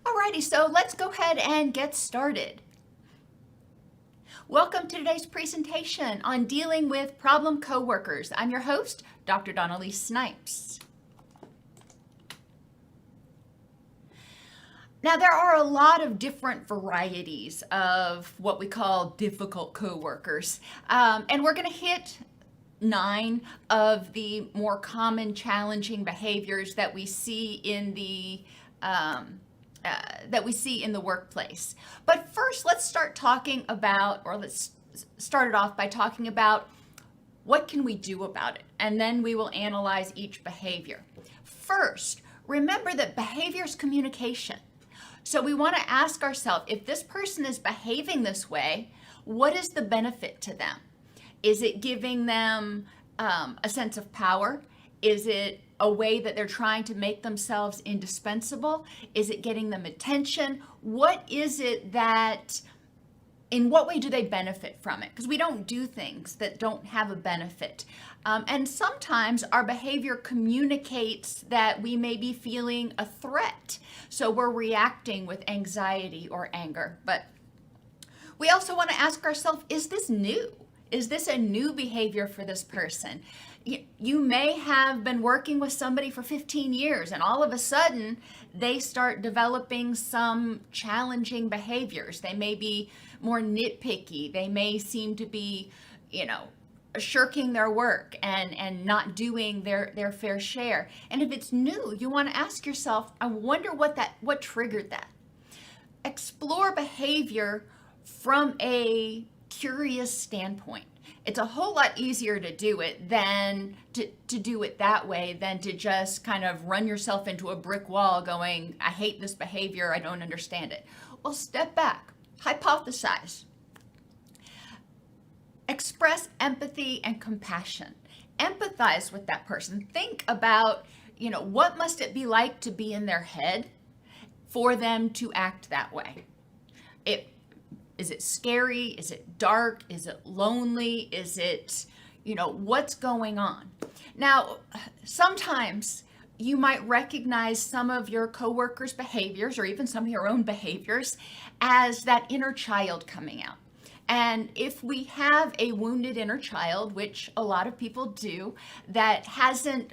Alrighty, so let's go ahead and get started. Welcome to today's presentation on dealing with problem coworkers. I'm your host, Dr. Elise Snipes. Now, there are a lot of different varieties of what we call difficult coworkers, and we're going to hit 9 of the more common challenging behaviors that we see in the workplace. But first, let's start talking about, or let's start it off by talking about what can we do about it, and then we will analyze each behavior. First, remember that behavior is communication. So we want to ask ourselves, if this person is behaving this way, what is the benefit to them? Is it giving them a sense of power? Is it a way that they're trying to make themselves indispensable? Is it getting them attention? What is it that, in what way do they benefit from it? Because we don't do things that don't have a benefit. And sometimes our behavior communicates that we may be feeling a threat. So we're reacting with anxiety or anger. But we also want to ask ourselves, is this new? Is this a new behavior for this person? You may have been working with somebody for 15 years and all of a sudden they start developing some challenging behaviors. They may be more nitpicky. They may seem to be, shirking their work and not doing their fair share. And if it's new, you want to ask yourself, I wonder what triggered that. Explore behavior from a curious standpoint. It's a whole lot easier to do it than to do it that way than to just kind of run yourself into a brick wall going, I hate this behavior, I don't understand it. Well, step back, hypothesize. Express empathy and compassion. Empathize with that person. Think about, what must it be like to be in their head for them to act that way? Is it scary? Is it dark? Is it lonely? Is it, what's going on? Now, sometimes you might recognize some of your coworkers' behaviors or even some of your own behaviors as that inner child coming out. And if we have a wounded inner child, which a lot of people do, that hasn't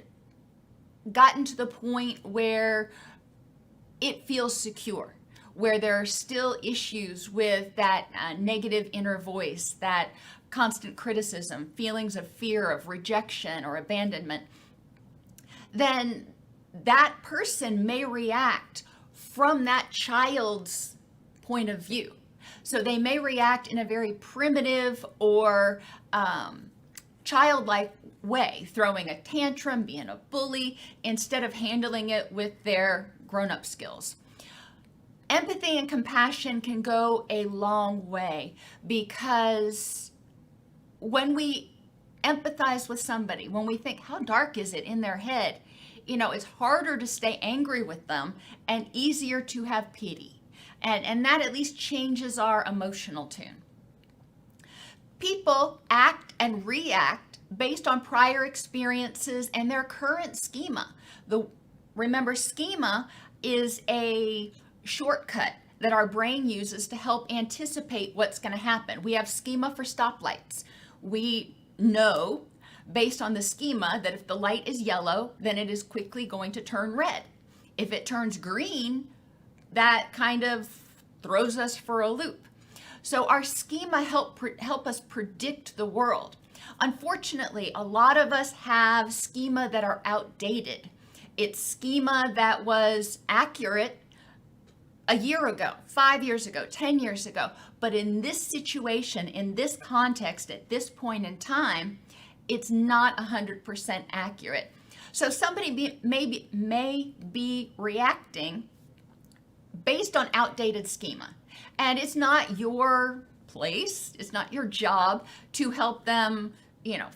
gotten to the point where it feels secure, where there are still issues with that negative inner voice, that constant criticism, feelings of fear, of rejection or abandonment, then that person may react from that child's point of view. So they may react in a very primitive or childlike way, throwing a tantrum, being a bully, instead of handling it with their grown-up skills. Empathy and compassion can go a long way, because when we empathize with somebody, when we think, how dark is it in their head? It's harder to stay angry with them and easier to have pity. And that at least changes our emotional tune. People act and react based on prior experiences and their current schema. Remember, schema is a shortcut that our brain uses to help anticipate what's going to happen. We have schema for stoplights. We know based on the schema that if the light is yellow, then it is quickly going to turn red. If it turns green, that kind of throws us for a loop. So our schema help us predict the world. Unfortunately, a lot of us have schema that are outdated. It's schema that was accurate a year ago, 5 years ago, 10 years ago. But in this situation, in this context, at this point in time, it's not 100% accurate. So somebody may be reacting based on outdated schema. And it's not your place, it's not your job to help them,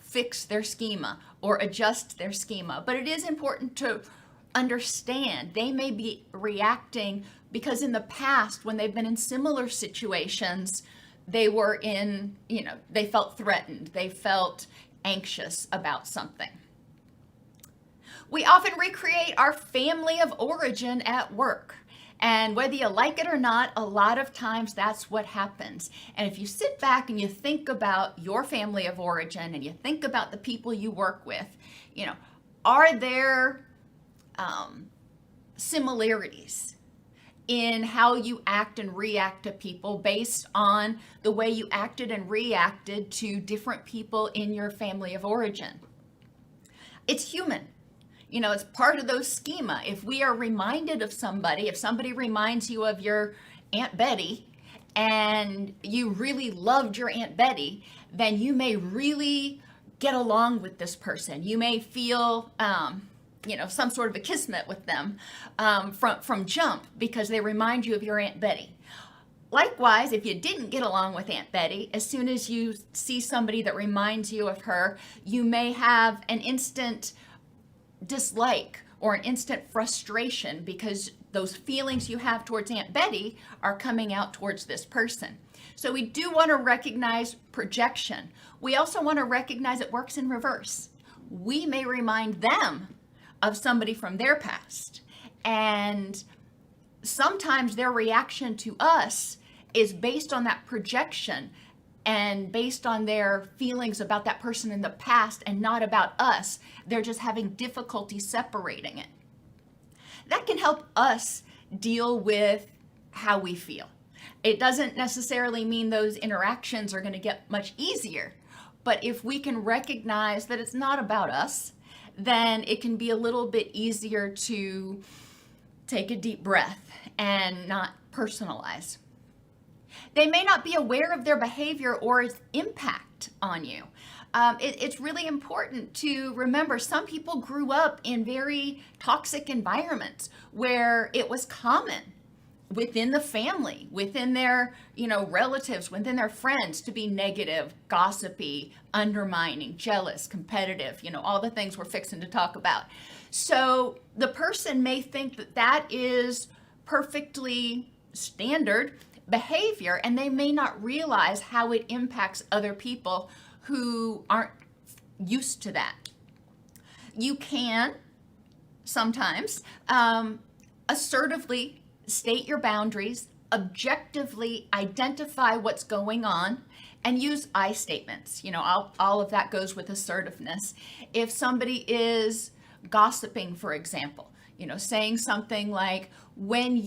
fix their schema or adjust their schema. But it is important to understand they may be reacting because in the past, when they've been in similar situations, they were they felt threatened, they felt anxious about something. We often recreate our family of origin at work. And whether you like it or not, a lot of times that's what happens. And if you sit back and you think about your family of origin and you think about the people you work with, are there similarities in how you act and react to people based on the way you acted and reacted to different people in your family of origin? It's human. It's part of those schema. If we are reminded of somebody, if somebody reminds you of your Aunt Betty and you really loved your Aunt Betty, then you may really get along with this person. You may feel, some sort of a kismet with them from jump because they remind you of your Aunt Betty. Likewise, if you didn't get along with Aunt Betty, as soon as you see somebody that reminds you of her, you may have an instant dislike or an instant frustration because those feelings you have towards Aunt Betty are coming out towards this person. So we do want to recognize projection. We also want to recognize it works in reverse. We may remind them of somebody from their past, and sometimes their reaction to us is based on that projection and based on their feelings about that person in the past and not about us. They're just having difficulty separating it. That can help us deal with how we feel. It doesn't necessarily mean those interactions are going to get much easier, but if we can recognize that it's not about us, then it can be a little bit easier to take a deep breath and not personalize. They may not be aware of their behavior or its impact on you. It's really important to remember some people grew up in very toxic environments where it was common within the family, within their, relatives, within their friends to be negative, gossipy, undermining, jealous, competitive, all the things we're fixing to talk about. So the person may think that that is perfectly standard behavior, and they may not realize how it impacts other people who aren't used to that. You can sometimes assertively state your boundaries, objectively identify what's going on, and use I statements. All of that goes with assertiveness. If somebody is gossiping, for example, saying something like, when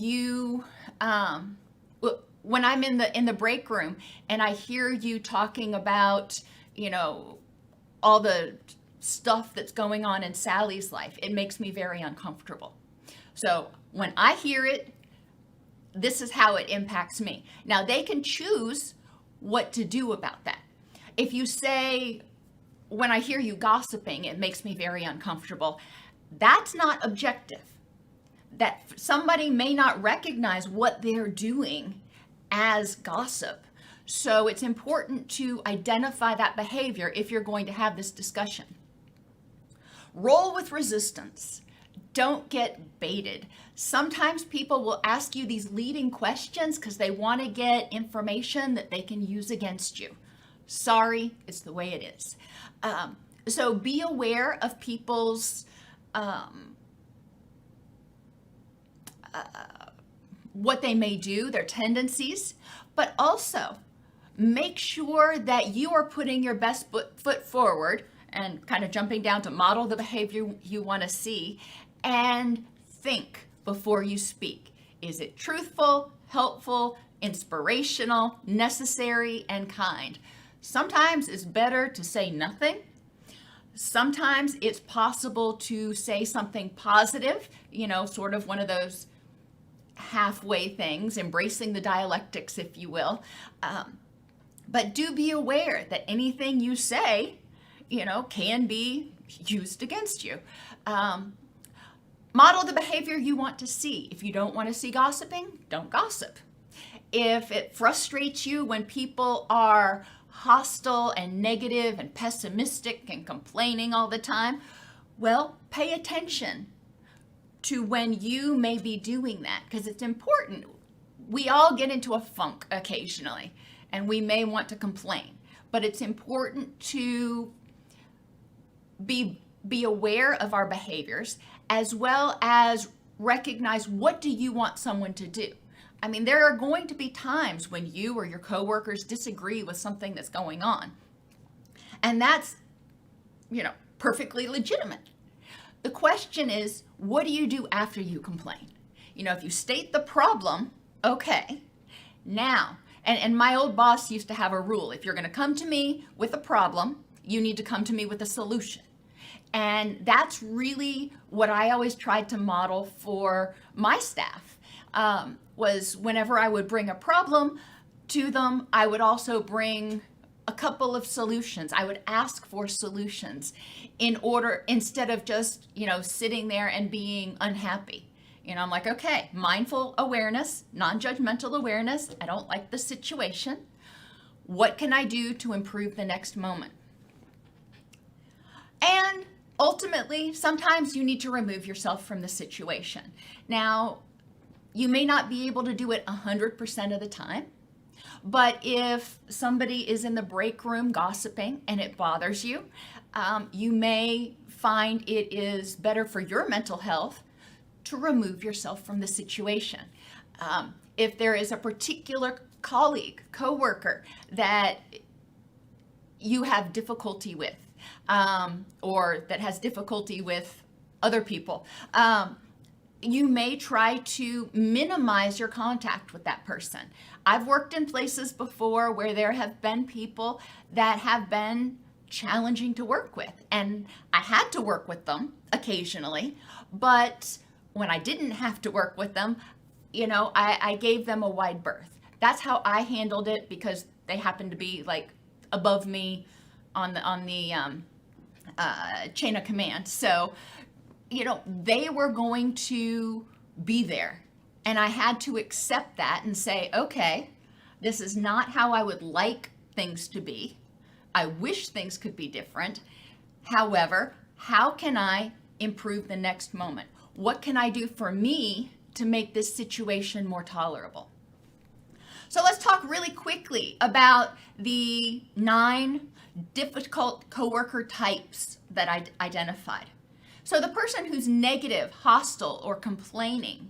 I'm in the break room and I hear you talking about, all the stuff that's going on in Sally's life, it makes me very uncomfortable. So when I hear it, this is how it impacts me. Now they can choose what to do about that. If you say, when I hear you gossiping, it makes me very uncomfortable, that's not objective. That somebody may not recognize what they're doing as gossip. So it's important to identify that behavior if you're going to have this discussion. Roll with resistance. Don't get baited. Sometimes people will ask you these leading questions because they want to get information that they can use against you. Sorry, it's the way it is. So be aware of people's what they may do, their tendencies, but also make sure that you are putting your best foot forward and kind of jumping down to model the behavior you want to see, and think before you speak. Is it truthful, helpful, inspirational, necessary, and kind? Sometimes it's better to say nothing. Sometimes it's possible to say something positive, sort of one of those halfway things, embracing the dialectics, if you will. But do be aware that anything you say, can be used against you. Model the behavior you want to see. If you don't want to see gossiping, don't gossip. If it frustrates you when people are hostile and negative and pessimistic and complaining all the time, well, pay attention to when you may be doing that, because it's important. We all get into a funk occasionally and we may want to complain, but it's important to be aware of our behaviors as well as recognize, what do you want someone to do? I mean, there are going to be times when you or your coworkers disagree with something that's going on. And that's, perfectly legitimate. The question is, what do you do after you complain? If you state the problem, okay, now, and my old boss used to have a rule: if you're going to come to me with a problem, you need to come to me with a solution. And that's really what I always tried to model for my staff, was whenever I would bring a problem to them, I would also bring a couple of solutions. I would ask for solutions instead of just, sitting there and being unhappy. I'm like, okay, mindful awareness, non-judgmental awareness. I don't like the situation. What can I do to improve the next moment? And ultimately, sometimes you need to remove yourself from the situation. Now, you may not be able to do it 100% of the time, but if somebody is in the break room gossiping and it bothers you, you may find it is better for your mental health to remove yourself from the situation. If there is a particular colleague, coworker that you have difficulty with, or that has difficulty with other people, you may try to minimize your contact with that person. I've worked in places before where there have been people that have been challenging to work with, and I had to work with them occasionally, but when I didn't have to work with them, I gave them a wide berth. That's how I handled it, because they happened to be like above me on the chain of command. So, they were going to be there, and I had to accept that and say, okay, this is not how I would like things to be. I wish things could be different. However, how can I improve the next moment? What can I do for me to make this situation more tolerable? So let's talk really quickly about the 9 difficult coworker types that I identified. So the person who's negative, hostile, or complaining,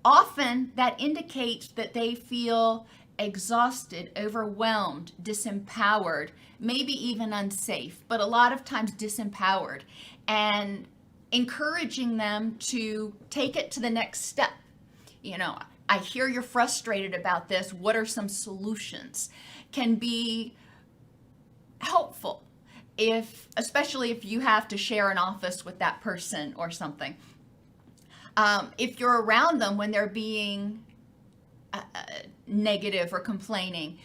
often that indicates that they feel exhausted, overwhelmed, disempowered, maybe even unsafe, but a lot of times disempowered, and encouraging them to take it to the next step. I hear you're frustrated about this. What are some solutions? Can be helpful, especially if you have to share an office with that person or something. If you're around them when they're being negative or complaining,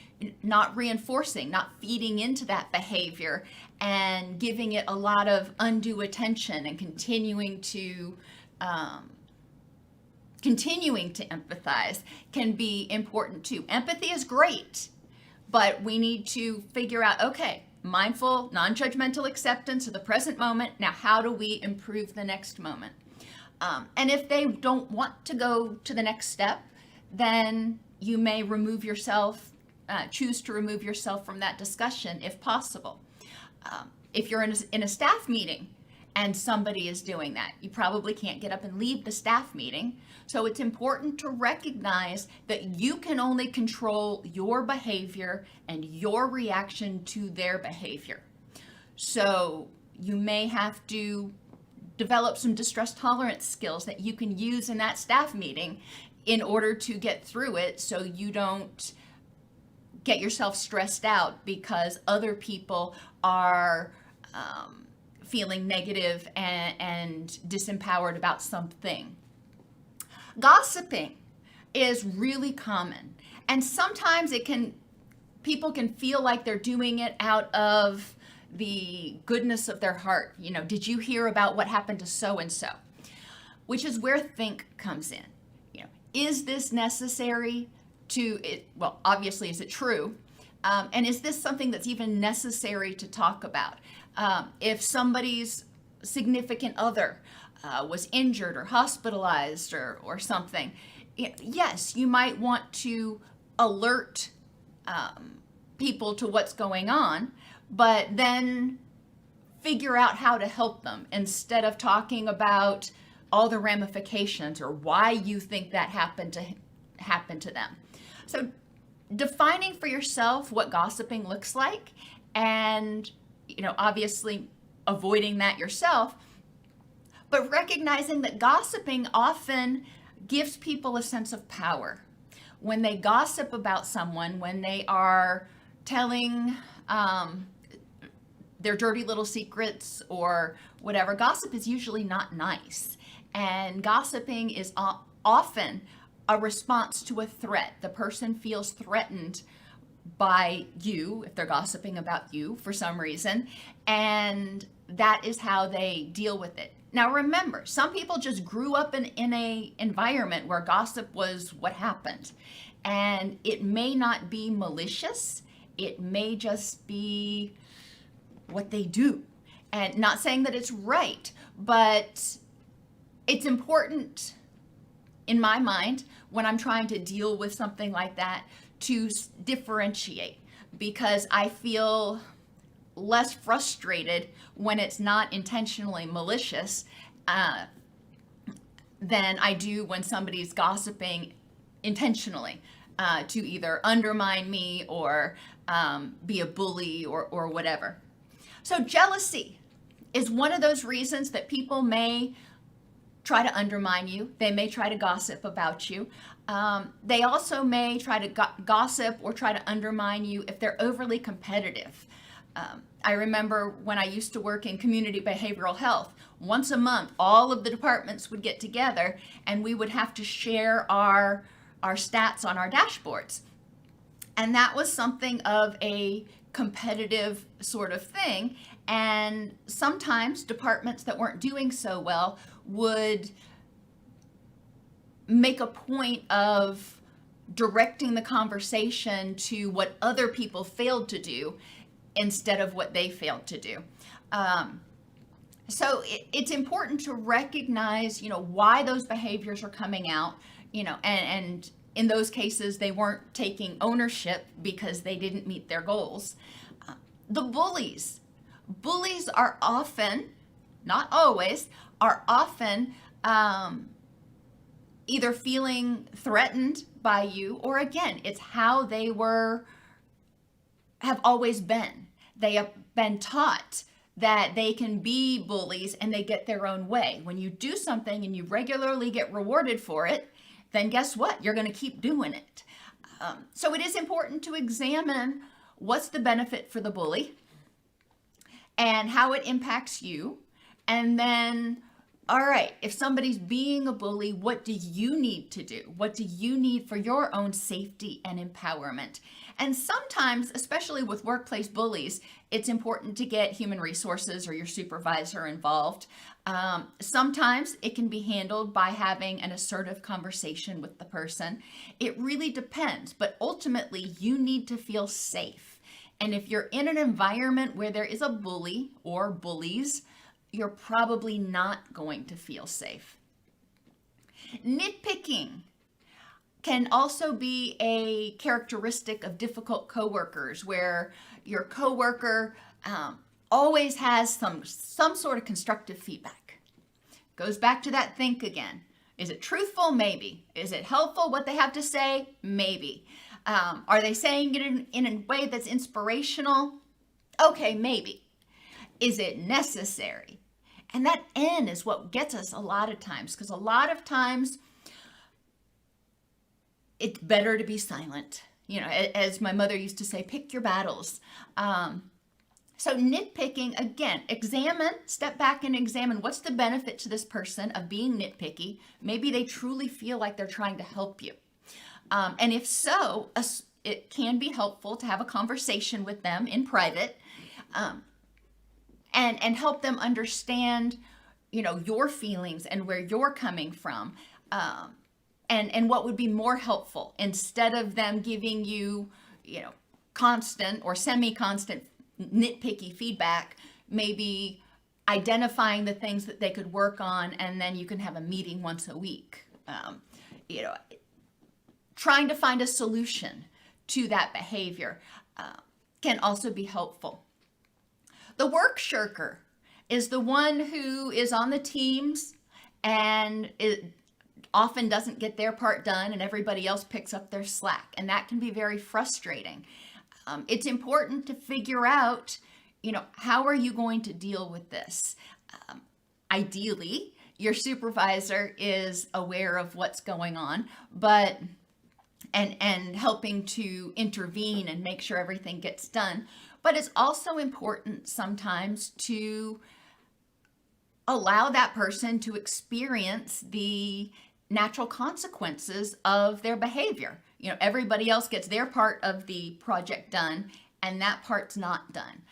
not reinforcing, not feeding into that behavior and giving it a lot of undue attention and continuing to empathize can be important too. Empathy is great, but we need to figure out, okay, mindful, non-judgmental acceptance of the present moment. Now, how do we improve the next moment? And if they don't want to go to the next step, then you may choose to remove yourself from that discussion if possible. If you're in a staff meeting and somebody is doing that, you probably can't get up and leave the staff meeting. So it's important to recognize that you can only control your behavior and your reaction to their behavior. So you may have to develop some distress tolerance skills that you can use in that staff meeting in order to get through it, so you don't get yourself stressed out because other people are feeling negative and disempowered about something. Gossiping is really common, and sometimes people can feel like they're doing it out of the goodness of their heart. Did you hear about what happened to so-and-so? Which is where think comes in. Is this necessary well, obviously, is it true? And is this something that's even necessary to talk about? If somebody's significant other was injured or hospitalized or something, yes, you might want to alert people to what's going on, but then figure out how to help them instead of talking about all the ramifications or why you think that happened to them. So defining for yourself what gossiping looks like, and obviously avoiding that yourself, but recognizing that gossiping often gives people a sense of power. When they gossip about someone, when they are telling their dirty little secrets or whatever, gossip is usually not nice. And gossiping is often a response to a threat. The person feels threatened by you if they're gossiping about you for some reason, and that is how they deal with it. Now remember, some people just grew up in a environment where gossip was what happened, and it may not be malicious, it may just be what they do. And not saying that it's right, but it's important in my mind when I'm trying to deal with something like that to differentiate, because I feel less frustrated when it's not intentionally malicious than I do when somebody's gossiping intentionally to either undermine me or be a bully or whatever. So jealousy is one of those reasons that people may try to undermine you. They may try to gossip about you. They also may try to gossip or try to undermine you if they're overly competitive. I remember when I used to work in community behavioral health, once a month, all of the departments would get together and we would have to share our stats on our dashboards. And that was something of a competitive sort of thing. And sometimes departments that weren't doing so well would make a point of directing the conversation to what other people failed to do instead of what they failed to do. So it's important to recognize, why those behaviors are coming out, and in those cases, they weren't taking ownership because they didn't meet their goals. The bullies are often, not always, are often either feeling threatened by you, or again, it's how they have always been. They have been taught that they can be bullies and they get their own way. When you do something and you regularly get rewarded for it, then guess what? You're going to keep doing it. So it is important to examine what's the benefit for the bully and how it impacts you. And then, all right, if somebody's being a bully, what do you need to do? What do you need for your own safety and empowerment? And sometimes, especially with workplace bullies, it's important to get human resources or your supervisor involved. Sometimes it can be handled by having an assertive conversation with the person. It really depends, but ultimately you need to feel safe. And if you're in an environment where there is a bully or bullies, you're probably not going to feel safe. Nitpicking can also be a characteristic of difficult coworkers, where your coworker always has some sort of constructive feedback. Goes back to that think again. Is it truthful? Maybe. Is it helpful what they have to say? Maybe. Are they saying it in a way that's inspirational? Okay, maybe. Is it necessary? And that N is what gets us a lot of times, because a lot of times it's better to be silent. As my mother used to say, pick your battles. So nitpicking, again, step back and examine what's the benefit to this person of being nitpicky. Maybe they truly feel like they're trying to help you. And if so, it can be helpful to have a conversation with them in private and help them understand, your feelings and where you're coming from. And what would be more helpful, instead of them giving you, constant or semi-constant nitpicky feedback, maybe identifying the things that they could work on, and then you can have a meeting once a week. Trying to find a solution to that behavior can also be helpful. The work shirker is the one who is on the teams and it often doesn't get their part done and everybody else picks up their slack. And that can be very frustrating. It's important to figure out, how are you going to deal with this? Ideally, your supervisor is aware of what's going on, but and helping to intervene and make sure everything gets done. But it's also important sometimes to allow that person to experience the natural consequences of their behavior. Everybody else gets their part of the project done and that part's not done.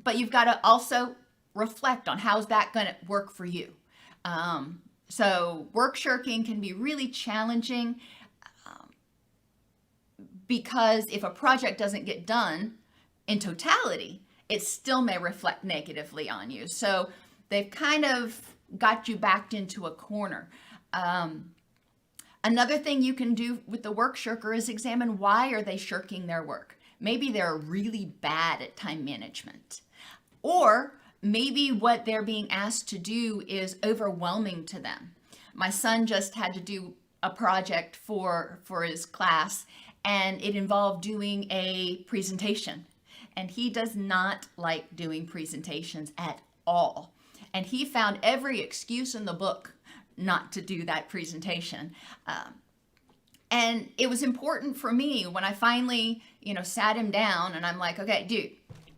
But you've got to also reflect on how's that going to work for you. So work shirking can be really challenging because if a project doesn't get done in totality, it still may reflect negatively on you. So they've kind of got you backed into a corner. Another thing you can do with the work shirker is examine why are they shirking their work. Maybe they're really bad at time management, or maybe what they're being asked to do is overwhelming to them. My son just had to do a project for his class, and it involved doing a presentation. And he does not like doing presentations at all. And he found every excuse in the book not to do that presentation. And it was important for me when I finally, sat him down and I'm like, okay, dude,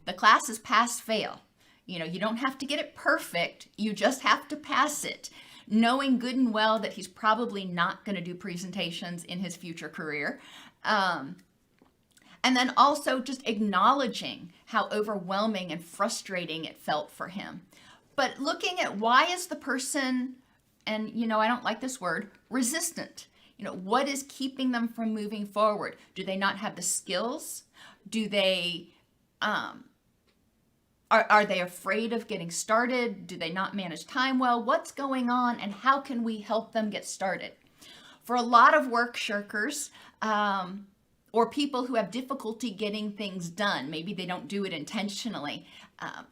the class is pass fail. You don't have to get it perfect. You just have to pass it, knowing good and well that he's probably not going to do presentations in his future career. And then also just acknowledging how overwhelming and frustrating it felt for him. But looking at why is the person, and I don't like this word, resistant. What is keeping them from moving forward? Do they not have the skills? Do they, are they afraid of getting started? Do they not manage time well? What's going on, and how can we help them get started? For a lot of work shirkers, or people who have difficulty getting things done, maybe they don't do it intentionally,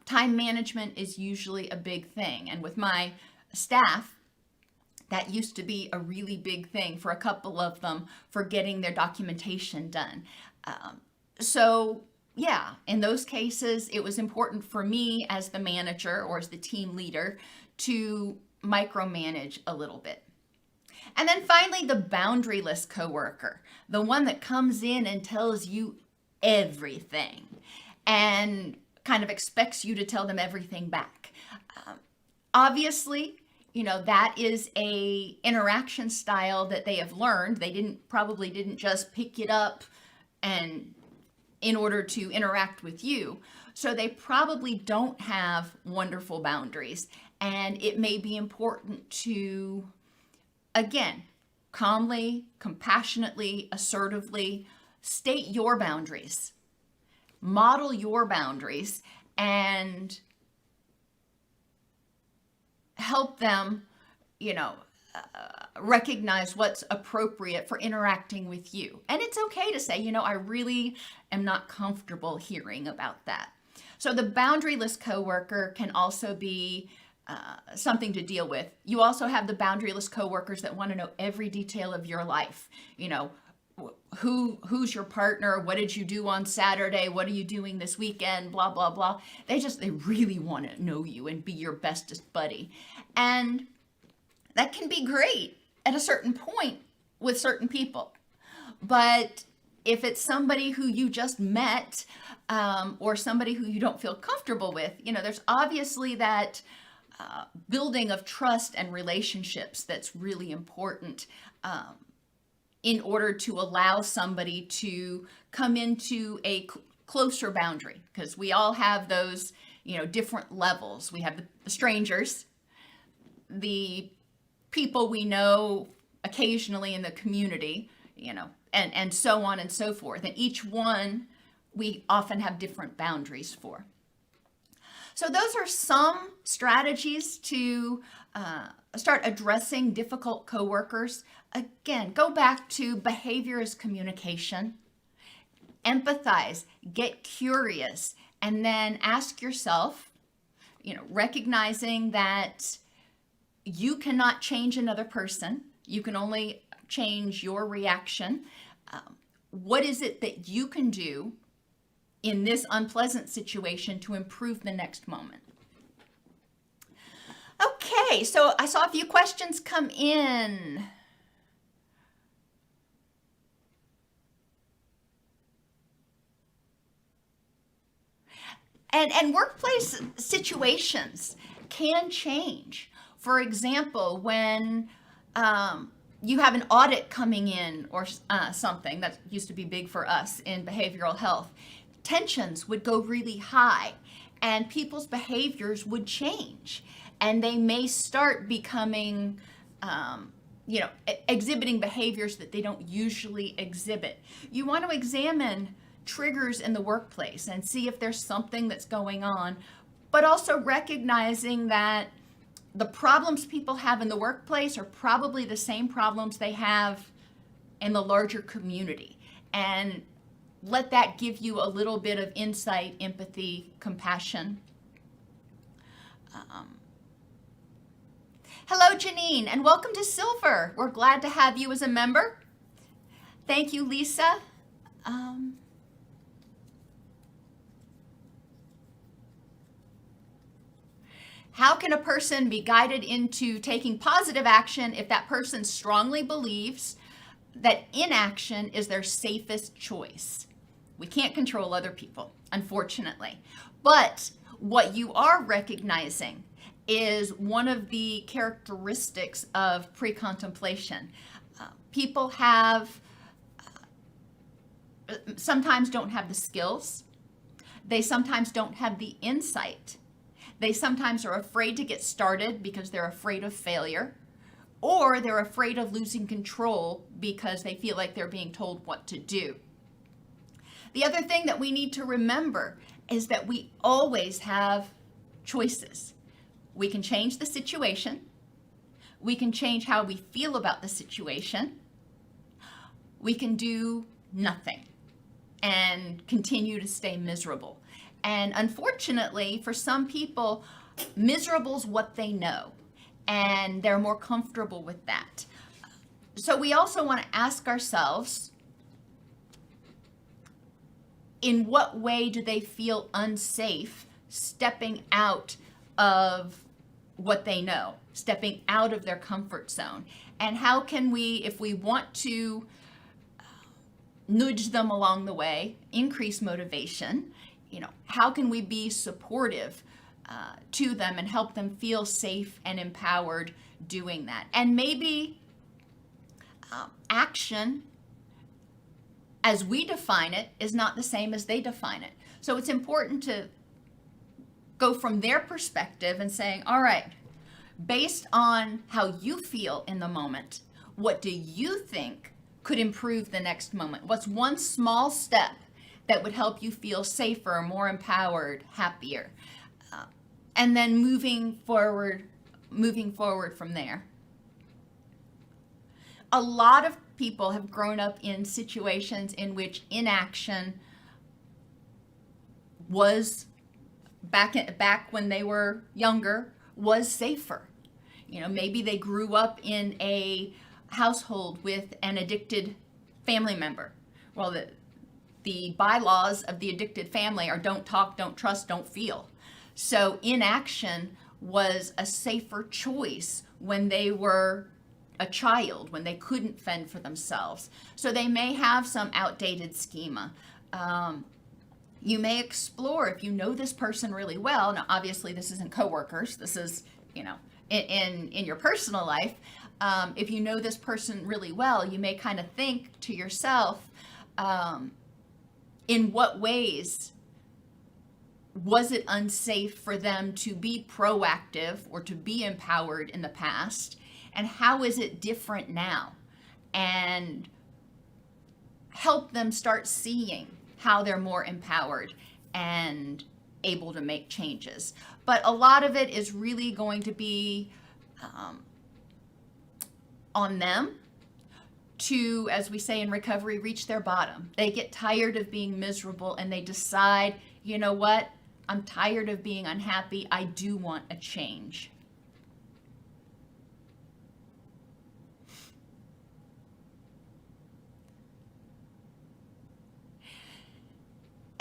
time management is usually a big thing. And with my staff, that used to be a really big thing for a couple of them for getting their documentation done. So yeah, in those cases, it was important for me as the manager or as the team leader to micromanage a little bit. And then finally, the boundaryless coworker, the one that comes in and tells you everything and kind of expects you to tell them everything back. Obviously, that is a interaction style that they have learned. They probably didn't just pick it up and in order to interact with you. So they probably don't have wonderful boundaries. And it may be important to, again, calmly, compassionately, assertively state your boundaries, model your boundaries, and help them, recognize what's appropriate for interacting with you. And it's okay to say, I really am not comfortable hearing about that. So the boundaryless coworker can also be something to deal with. You also have the boundaryless coworkers that want to know every detail of your life. Who's your partner? What did you do on Saturday? What are you doing this weekend? Blah, blah, blah. They really want to know you and be your bestest buddy. And that can be great at a certain point with certain people. But if it's somebody who you just met, or somebody who you don't feel comfortable with, there's obviously that building of trust and relationships that's really important in order to allow somebody to come into a closer boundary, because we all have those, different levels. We have the strangers, the people we know occasionally in the community, and so on and so forth. And each one we often have different boundaries for. So those are some strategies to start addressing difficult coworkers. Again, go back to behavior as communication, empathize, get curious, and then ask yourself, recognizing that You cannot change another person. You can only change your reaction. What is it that you can do in this unpleasant situation to improve the next moment? Okay, so I saw a few questions come in. And workplace situations can change. For example, when you have an audit coming in or something that used to be big for us in behavioral health, tensions would go really high and people's behaviors would change. And they may start becoming, exhibiting behaviors that they don't usually exhibit. You want to examine triggers in the workplace and see if there's something that's going on, but also recognizing that the problems people have in the workplace are probably the same problems they have in the larger community. And let that give you a little bit of insight, empathy, compassion. Hello, Janine, and welcome to Silver. We're glad to have you as a member. Thank you, Lisa. How can a person be guided into taking positive action if that person strongly believes that inaction is their safest choice? We can't control other people, unfortunately. But what you are recognizing is one of the characteristics of pre-contemplation. People sometimes don't have the skills. They sometimes don't have the insight. They sometimes are afraid to get started because they're afraid of failure, or they're afraid of losing control because they feel like they're being told what to do. The other thing that we need to remember is that we always have choices. We can change the situation. We can change how we feel about the situation. We can do nothing and continue to stay miserable. And unfortunately, for some people, miserable's what they know, and they're more comfortable with that. So we also want to ask ourselves, in what way do they feel unsafe stepping out of what they know, stepping out of their comfort zone? And how can we, if we want to nudge them along the way, increase motivation, how can we be supportive to them and help them feel safe and empowered doing that? And maybe action, as we define it, is not the same as they define it. So it's important to go from their perspective and saying, all right, based on how you feel in the moment, what do you think could improve the next moment? What's one small step that would help you feel safer, more empowered, happier? And then moving forward from there. A lot of people have grown up in situations in which inaction was, back when they were younger, was safer. Maybe they grew up in a household with an addicted family member. Well, the bylaws of the addicted family are don't talk, don't trust, don't feel. So inaction was a safer choice when they were a child, when they couldn't fend for themselves. So they may have some outdated schema. You may explore, if you know this person really well, now obviously this isn't coworkers, this is, in your personal life. If you know this person really well, you may kind of think to yourself, in what ways was it unsafe for them to be proactive or to be empowered in the past? And how is it different now? And help them start seeing how they're more empowered and able to make changes. But a lot of it is really going to be on them to, as we say in recovery, reach their bottom. They get tired of being miserable and they decide, you know what? I'm tired of being unhappy. I do want a change.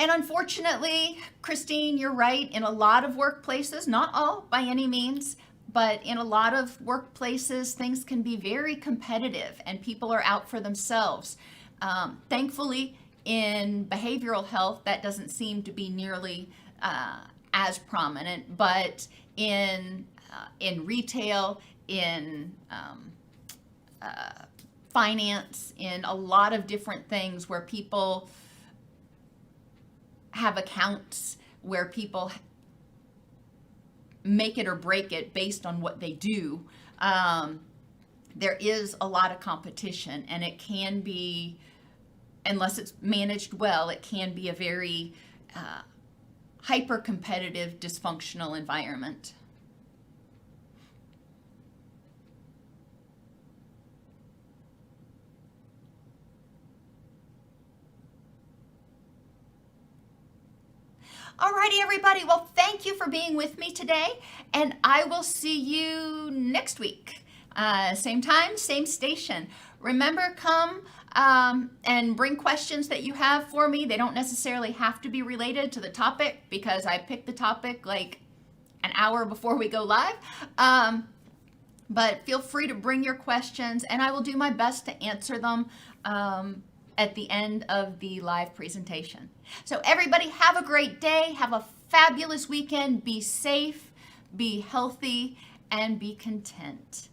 And unfortunately, Christine, you're right. In a lot of workplaces, not all by any means, but in a lot of workplaces, things can be very competitive and people are out for themselves. Thankfully, in behavioral health, that doesn't seem to be nearly as prominent, but in retail, in finance, in a lot of different things where people have accounts, where people make it or break it based on what they do, there is a lot of competition, and it can be, unless it's managed well, it can be a very hyper-competitive, dysfunctional environment. Alrighty, everybody. Well, thank you for being with me today, and I will see you next week. Same time, same station. Remember, come and bring questions that you have for me. They don't necessarily have to be related to the topic, because I picked the topic like an hour before we go live. But feel free to bring your questions, and I will do my best to answer them at the end of the live presentation. So everybody, have a great day. Have a fabulous weekend. Be safe, be healthy, and be content.